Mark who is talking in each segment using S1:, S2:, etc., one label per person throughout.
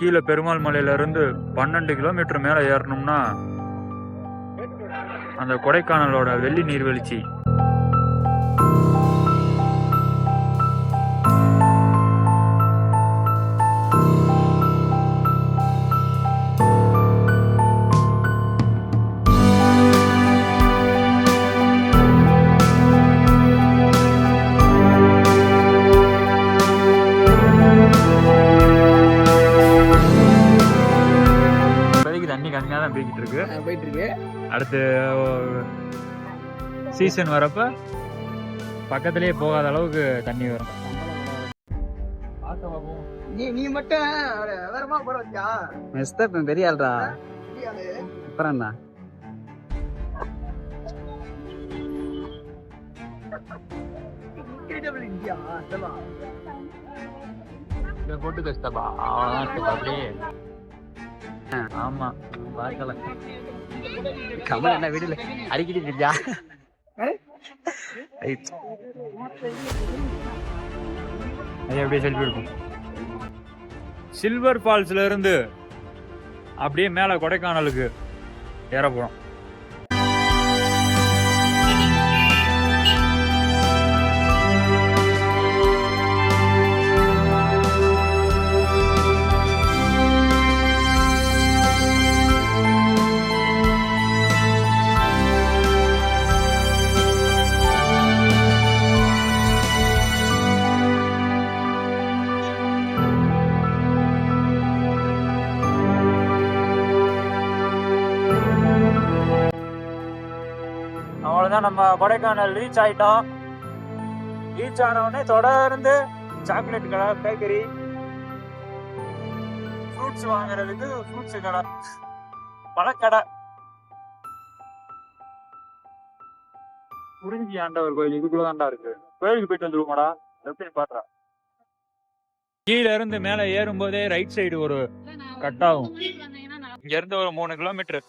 S1: கீழே பெருமாள் மலையில இருந்து 12 கிலோமீட்டர் மேல ஏறணும்னா அந்த கொடைக்கானலோட வெள்ளி நீர்வீழ்ச்சி. தண்ணி கம்மியாக தான் போயிட்டு இருக்கு. அடுத்து சீசன் வரப்ப பக்கத்திலேயே போகாத அளவுக்கு தண்ணி வரும்.
S2: நீ மட்டும் பெரிய ஆள்ரா. அப்புறம் என்ன
S1: போட்டு கஷ்டப்பா அப்படியே. ஆமா பார்க்கல
S2: கமல் என்ன வீடுல அடிக்கடி தெரியா.
S1: அப்படியே செல்ஃபி இருக்கும். சில்வர் ஃபால்ஸ்ல இருந்து அப்படியே மேல கொடைக்கானலுக்கு ஏற போறோம். அவ்வளவுதான், நம்ம கொடைக்கானல் ரீச் ஆயிட்டோம். ரீச் ஆனவுடனே தொடர்ந்து சாக்லேட் கடை, பேக்கரி, ஃப்ரூட்ஸ் வாங்குறதுக்கு ஃப்ரூட்ஸ் கடை, பழக்கடை. குறிஞ்சி ஆண்டவர் கோயில் இதுக்குள்ளதான்டா இருக்கு. கோயிலுக்கு போயிட்டு வந்துருவோமாடா, எப்படி பாக்குறா. கீழே இருந்து மேல ஏறும் போதே ரைட் சைடு ஒரு கட் ஆகும். இங்க இருந்து ஒரு 3 கிலோமீட்டர்.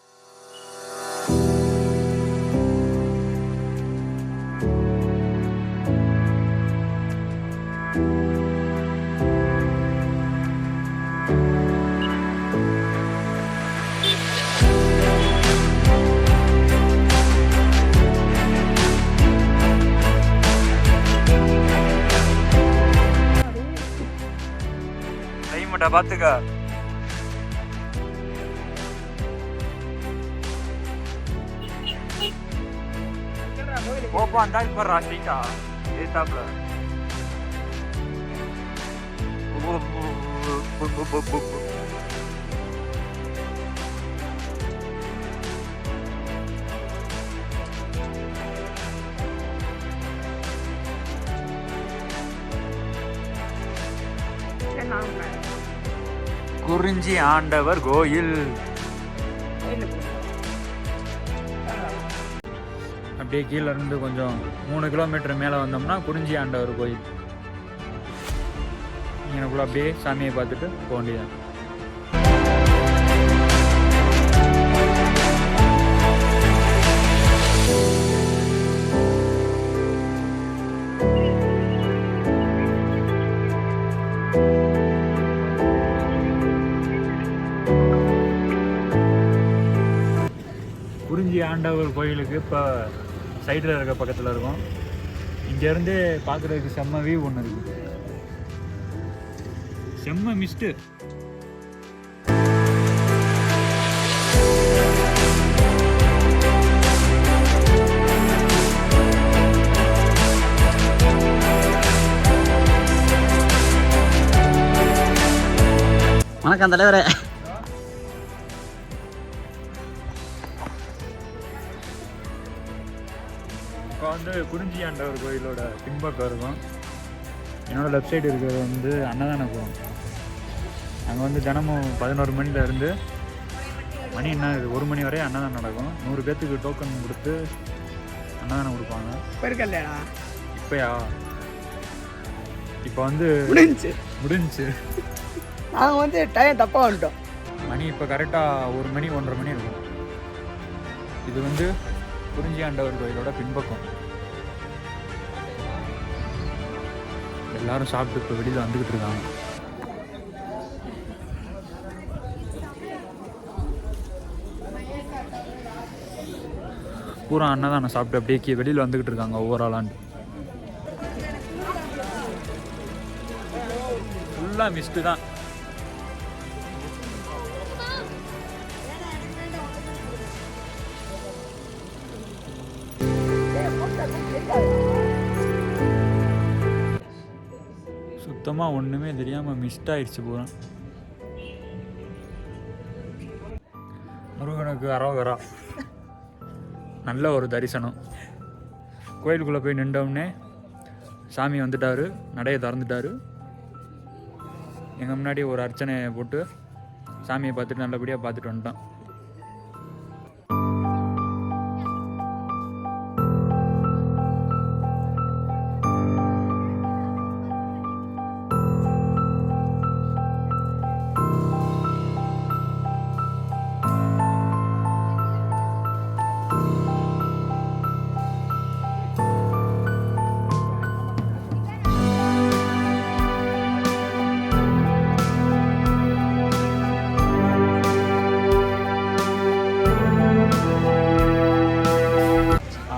S1: பாத்துக்க போப்பா அந்த போடுறா ஸ்ட்ரீட்டா ஏத்தாப்ல. குறிஞ்சி ஆண்டவர் கோயில். அப்படியே கீழே இருந்து கொஞ்சம் 3 கிலோமீட்டர் மேல வந்தோம்னா குறிஞ்சி ஆண்டவர் கோயில். எனக்குள்ள அப்படியே சாமியை பார்த்துட்டு போக வேண்டியதான். குறிஞ்சி ஆண்டவர் கோயிலுக்கு இப்போ சைடில் இருக்க பக்கத்தில் இருக்கும். இங்கேருந்து பார்க்குறதுக்கு செம்ம வியூ ஒன்று இருக்குது. செம்ம மிஸ்ட்டு.
S2: வணக்கம் தலைவரே.
S1: இப்போ வந்து குறிஞ்சி ஆண்டவர் கோயிலோட பின்பக்கம் இருக்கும். என்னோட லெஃப்ட் சைடு இருக்கிறது வந்து அன்னதானபுரம். அங்கே வந்து தினமும் 11 மணிலேருந்து மணி என்ன 1 மணி வரை அன்னதானம் நடக்கும். 100 பேர்த்துக்கு டோக்கன் கொடுத்து அன்னதானம் கொடுப்பாங்க. இப்போயா இப்போ வந்து முடிஞ்சு
S2: நாங்கள் வந்து டைம் தப்பாக வந்துட்டோம்.
S1: மணி இப்போ கரெக்டாக 1 மணி 1:30 மணி இருக்கும். இது வந்து குறிஞ்சி ஆண்டவர் கோயிலோட பின்பக்கம். எல்லாரும் சாப்பிட்டு இப்போ வெளியில் வந்துக்கிட்டு இருக்காங்க. பூரா அன்னதானம் சாப்பிட்டு அப்படியே வெளியில் வந்துக்கிட்டு இருக்காங்க ஒவ்வொரு ஆளாண்டு. ஃபுல்லாக மிஸ்ட்டு தான். சுத்தமாக ஒன்றுமே தெரியாமல் மிஸ்ட் ஆயிடுச்சு பூரா. முருகனுக்கு அரோகரா. நல்ல ஒரு தரிசனம். கோயிலுக்குள்ளே போய் நின்றோடனே சாமி வந்துட்டார், நடையை திறந்துட்டார். எங்கள் முன்னாடி ஒரு அர்ச்சனையை போட்டு சாமியை பார்த்துட்டு நல்லபடியாக பார்த்துட்டு வந்துட்டோம்.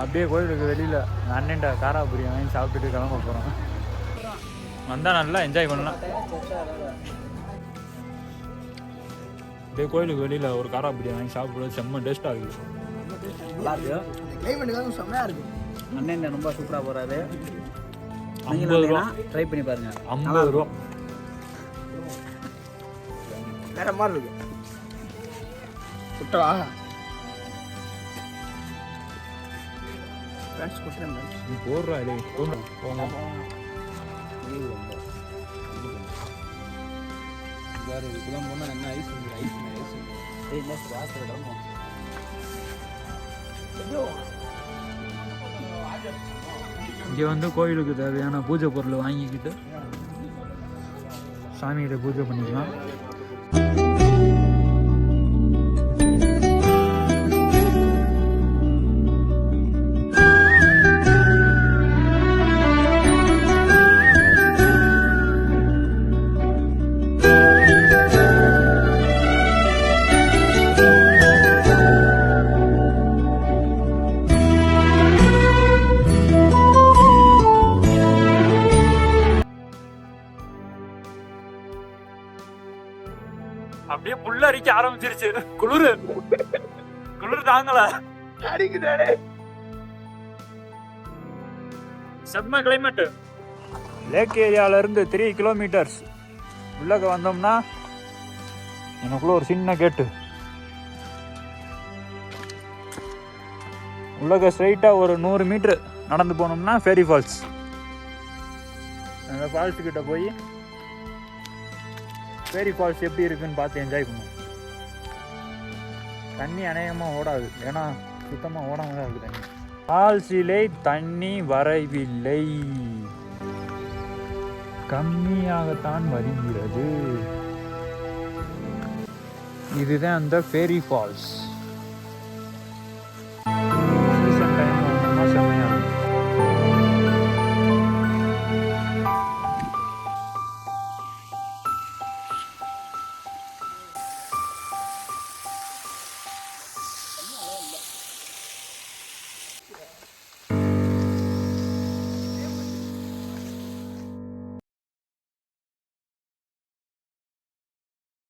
S1: அப்படியே கோயிலுக்கு வெளியில் அண்ணன்ட்ட காராபுரி வாங்கி சாப்பிட்டுட்டு கிளம்ப போகிறோம். வந்தால் நல்லா என்ஜாய் பண்ணலாம். அப்படியே கோயிலுக்கு வெளியில் ஒரு காராபுரி வாங்கி சாப்பிடுறது செம்ம டேஸ்ட்டாக இருக்குது.
S2: கிளைமேட்டுக்காக செம்மையாக இருக்குது. அண்ணன் ரொம்ப சூப்பராக போகிறாரு.
S1: 50 ரூபா
S2: ட்ரை பண்ணி பாருங்கள்.
S1: 50 ரூபா
S2: வேற மாதிரி இருக்கு. சுட்டவா
S1: நீ போடுறா இல்லை போங்க.
S2: இதுக்கெல்லாம் போனால் என்ன ஐஸ்
S1: இங்கே வந்து கோயிலுக்கு தேவையான பூஜை பொருள் வாங்கிக்கிட்டு சாமிகிட்ட பூஜை பண்ணிக்கலாம். அப்படியே புல்ல அரிக்க ஆரம்பிச்சிருச்சு. குளிர் தாங்கல அடிக்குதாடே. செம்ம கிளைமேட். லேக் ஏரியால இருந்து 3 கிலோமீட்டர்ஸ் உள்ளக்க வந்தோம்னா எனக்குள்ள ஒரு சின்ன கேட்டு. உள்ளக்க ஸ்ட்ரைட்டா ஒரு 100 மீட்டர் நடந்து போனோம்னா ஃபேரி ஃபால்ஸ். அந்த ஃபால்ஸ் கிட்ட போய் ஃபேரி ஃபால்ஸ் எப்படி இருக்குன்னு பார்த்து என்ஜாய் பண்ணுவோம். தண்ணி அநேகமாக ஓடாது, ஏன்னா சுத்தமாக ஓடாமல் தான் இருக்குது தண்ணி. ஃபால்ஸிலே தண்ணி வரவில்லை, கம்மியாகத்தான் வருகிறது. இதுதான் அந்த ஃபேரி ஃபால்ஸ்.